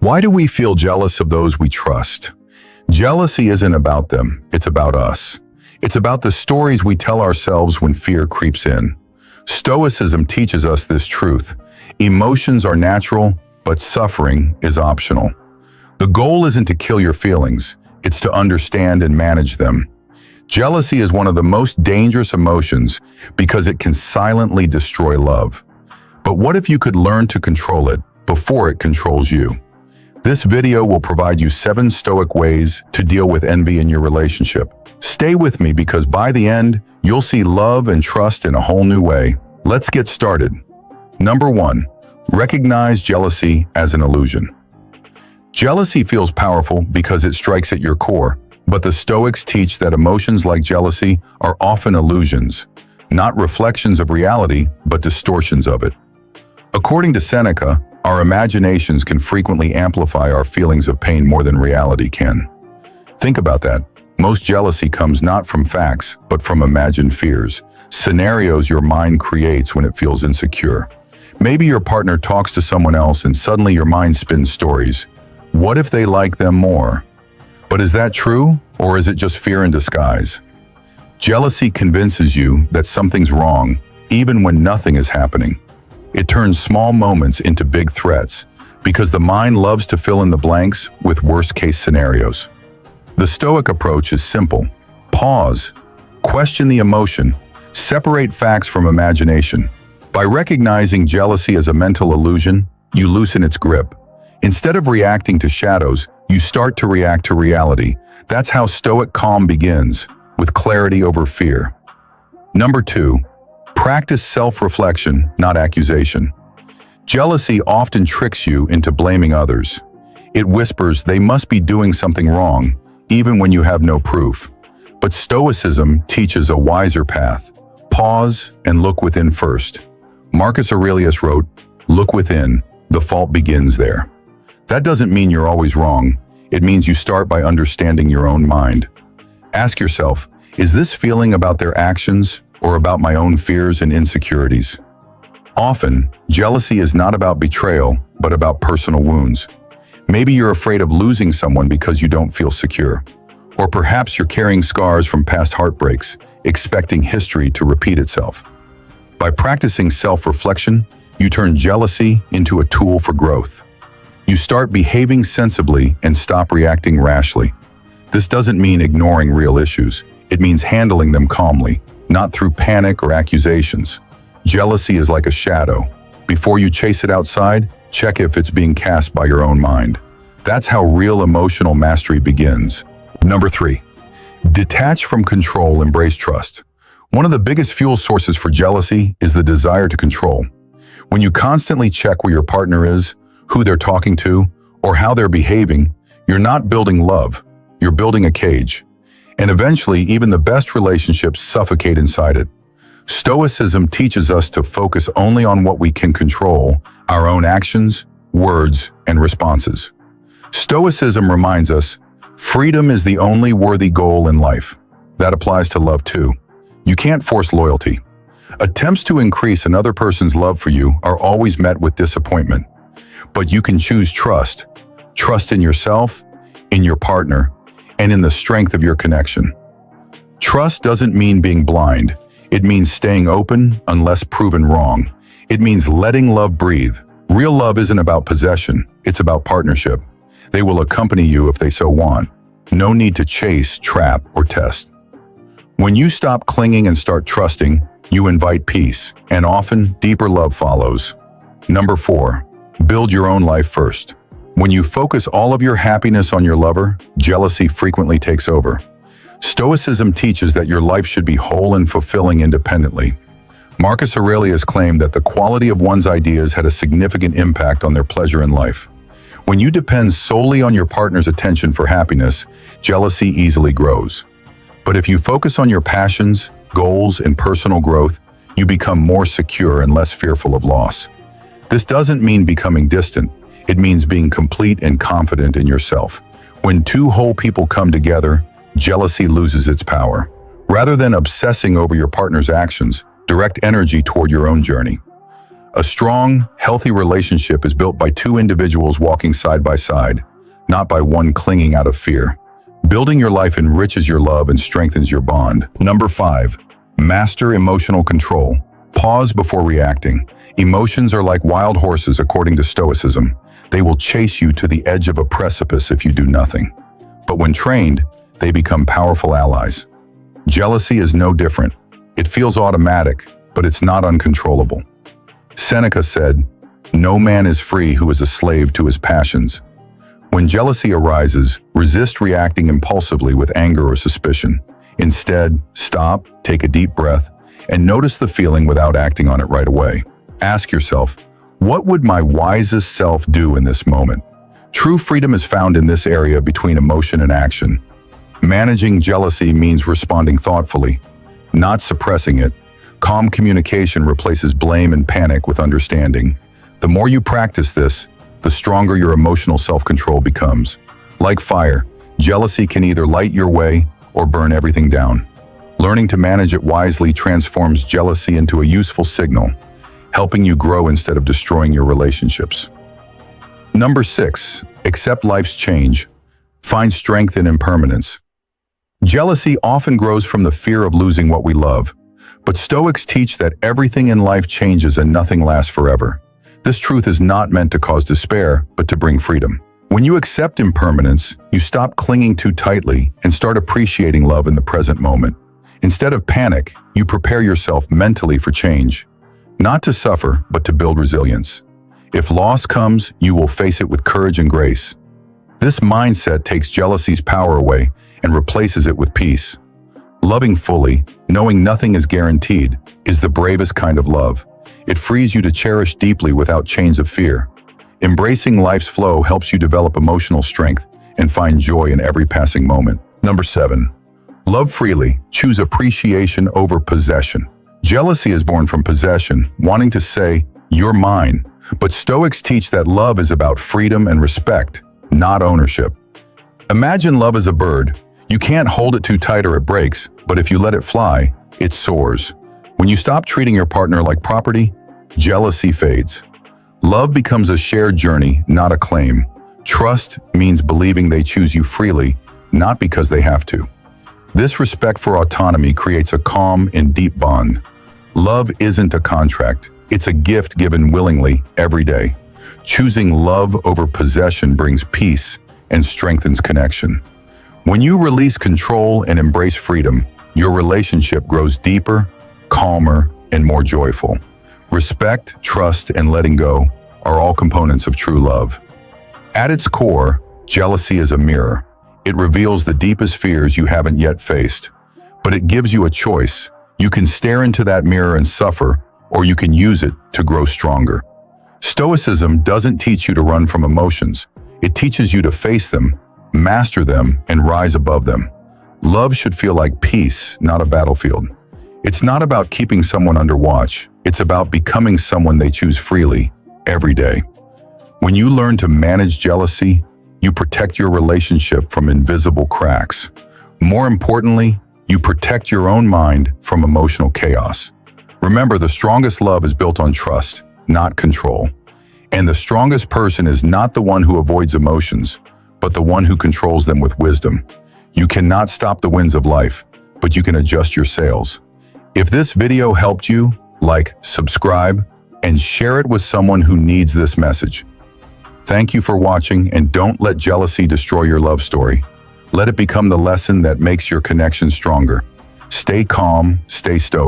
Why do we feel jealous of those we trust? Jealousy isn't about them, it's about us. It's about the stories we tell ourselves when fear creeps in. Stoicism teaches us this truth. Emotions are natural, but suffering is optional. The goal isn't to kill your feelings, it's to understand and manage them. Jealousy is one of the most dangerous emotions because it can silently destroy love. But what if you could learn to control it before it controls you? This video will provide you 7 Stoic ways to deal with envy in your relationship. Stay with me because by the end, you'll see love and trust in a whole new way. Let's get started. Number 1, recognize jealousy as an illusion. Jealousy feels powerful because it strikes at your core, but the Stoics teach that emotions like jealousy are often illusions, not reflections of reality, but distortions of it. According to Seneca, our imaginations can frequently amplify our feelings of pain more than reality can. Think about that. Most jealousy comes not from facts, but from imagined fears, scenarios your mind creates when it feels insecure. Maybe your partner talks to someone else and suddenly your mind spins stories. What if they like them more? But is that true, or is it just fear in disguise? Jealousy convinces you that something's wrong, even when nothing is happening. It turns small moments into big threats, because the mind loves to fill in the blanks with worst-case scenarios. The Stoic approach is simple. Pause, question the emotion, separate facts from imagination. By recognizing jealousy as a mental illusion, you loosen its grip. Instead of reacting to shadows, you start to react to reality. That's how Stoic calm begins, with clarity over fear. Number 2, practice self-reflection, not accusation. Jealousy often tricks you into blaming others. It whispers they must be doing something wrong, even when you have no proof. But Stoicism teaches a wiser path. Pause and look within first. Marcus Aurelius wrote, "Look within, the fault begins there." That doesn't mean you're always wrong. It means you start by understanding your own mind. Ask yourself, is this feeling about their actions or about my own fears and insecurities? Often, jealousy is not about betrayal, but about personal wounds. Maybe you're afraid of losing someone because you don't feel secure. Or perhaps you're carrying scars from past heartbreaks, expecting history to repeat itself. By practicing self-reflection, you turn jealousy into a tool for growth. You start behaving sensibly and stop reacting rashly. This doesn't mean ignoring real issues. It means handling them calmly, not through panic or accusations. Jealousy is like a shadow. Before you chase it outside, check if it's being cast by your own mind. That's how real emotional mastery begins. Number 3, detach from control, embrace trust. One of the biggest fuel sources for jealousy is the desire to control. When you constantly check where your partner is, who they're talking to, or how they're behaving, you're not building love, you're building a cage. And eventually, even the best relationships suffocate inside it. Stoicism teaches us to focus only on what we can control, our own actions, words, and responses. Stoicism reminds us, freedom is the only worthy goal in life. That applies to love too. You can't force loyalty. Attempts to increase another person's love for you are always met with disappointment. But you can choose trust. Trust in yourself, in your partner, and in the strength of your connection. Trust doesn't mean being blind. It means staying open unless proven wrong. It means letting love breathe. Real love isn't about possession, it's about partnership. They will accompany you if they so want. No need to chase, trap, or test. When you stop clinging and start trusting, you invite peace, and often deeper love follows. Number 4, build your own life first. When you focus all of your happiness on your lover, jealousy frequently takes over. Stoicism teaches that your life should be whole and fulfilling independently. Marcus Aurelius claimed that the quality of one's ideas had a significant impact on their pleasure in life. When you depend solely on your partner's attention for happiness, jealousy easily grows. But if you focus on your passions, goals, and personal growth, you become more secure and less fearful of loss. This doesn't mean becoming distant. It means being complete and confident in yourself. When 2 whole people come together, jealousy loses its power. Rather than obsessing over your partner's actions, direct energy toward your own journey. A strong, healthy relationship is built by two individuals walking side by side, not by one clinging out of fear. Building your life enriches your love and strengthens your bond. Number 5. Master emotional control. Pause before reacting. Emotions are like wild horses, according to Stoicism. They will chase you to the edge of a precipice if you do nothing. But when trained, they become powerful allies. Jealousy is no different. It feels automatic, but it's not uncontrollable. Seneca said, "No man is free who is a slave to his passions." When jealousy arises, resist reacting impulsively with anger or suspicion. Instead, stop, take a deep breath, and notice the feeling without acting on it right away. Ask yourself, what would my wisest self do in this moment? True freedom is found in this area between emotion and action. Managing jealousy means responding thoughtfully, not suppressing it. Calm communication replaces blame and panic with understanding. The more you practice this, the stronger your emotional self-control becomes. Like fire, jealousy can either light your way or burn everything down. Learning to manage it wisely transforms jealousy into a useful signal, helping you grow instead of destroying your relationships. Number 6, accept life's change. Find strength in impermanence. Jealousy often grows from the fear of losing what we love, but Stoics teach that everything in life changes and nothing lasts forever. This truth is not meant to cause despair, but to bring freedom. When you accept impermanence, you stop clinging too tightly and start appreciating love in the present moment. Instead of panic, you prepare yourself mentally for change, not to suffer, but to build resilience. If loss comes, you will face it with courage and grace. This mindset takes jealousy's power away and replaces it with peace. Loving fully, knowing nothing is guaranteed, is the bravest kind of love. It frees you to cherish deeply without chains of fear. Embracing life's flow helps you develop emotional strength and find joy in every passing moment. Number 7. Love freely. Choose appreciation over possession. Jealousy is born from possession, wanting to say, "You're mine." But Stoics teach that love is about freedom and respect, not ownership. Imagine love as a bird. You can't hold it too tight or it breaks, but if you let it fly, it soars. When you stop treating your partner like property, jealousy fades. Love becomes a shared journey, not a claim. Trust means believing they choose you freely, not because they have to. This respect for autonomy creates a calm and deep bond. Love isn't a contract. It's a gift given willingly every day. Choosing love over possession brings peace and strengthens connection. When you release control and embrace freedom, your relationship grows deeper, calmer, and more joyful. Respect, trust, and letting go are all components of true love. At its core, jealousy is a mirror. It reveals the deepest fears you haven't yet faced. But it gives you a choice. You can stare into that mirror and suffer, or you can use it to grow stronger. Stoicism doesn't teach you to run from emotions. It teaches you to face them, master them, and rise above them. Love should feel like peace, not a battlefield. It's not about keeping someone under watch. It's about becoming someone they choose freely, every day. When you learn to manage jealousy, you protect your relationship from invisible cracks. More importantly, you protect your own mind from emotional chaos. Remember, the strongest love is built on trust, not control. And the strongest person is not the one who avoids emotions, but the one who controls them with wisdom. You cannot stop the winds of life, but you can adjust your sails. If this video helped you, like, subscribe, and share it with someone who needs this message. Thank you for watching, and don't let jealousy destroy your love story. Let it become the lesson that makes your connection stronger. Stay calm, stay stoic.